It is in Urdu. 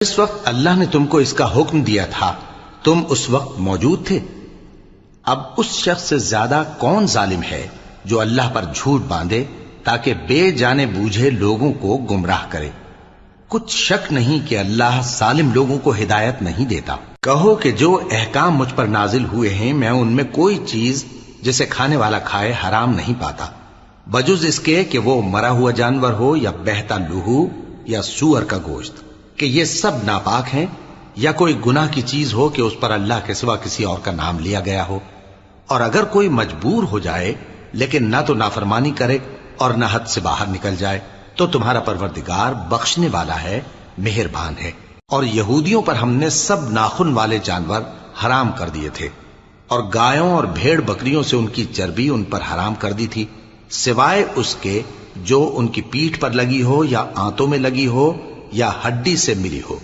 جس وقت اللہ نے تم کو اس کا حکم دیا تھا تم اس وقت موجود تھے؟ اب اس شخص سے زیادہ کون ظالم ہے جو اللہ پر جھوٹ باندھے تاکہ بے جانے بوجھے لوگوں کو گمراہ کرے۔ کچھ شک نہیں کہ اللہ ظالم لوگوں کو ہدایت نہیں دیتا۔ کہو کہ جو احکام مجھ پر نازل ہوئے ہیں میں ان میں کوئی چیز جسے کھانے والا کھائے حرام نہیں پاتا، بجز اس کے کہ وہ مرا ہوا جانور ہو یا بہتا لہو یا سور کا گوشت، کہ یہ سب ناپاک ہیں، یا کوئی گناہ کی چیز ہو کہ اس پر اللہ کے سوا کسی اور کا نام لیا گیا ہو۔ اور اگر کوئی مجبور ہو جائے لیکن نہ تو نافرمانی کرے اور نہ حد سے باہر نکل جائے تو تمہارا پروردگار بخشنے والا ہے، مہربان ہے۔ اور یہودیوں پر ہم نے سب ناخن والے جانور حرام کر دیے تھے، اور گایوں اور بھیڑ بکریوں سے ان کی چربی ان پر حرام کر دی تھی، سوائے اس کے جو ان کی پیٹھ پر لگی ہو یا آنتوں میں لگی ہو یا ہڈی سے ملی ہو۔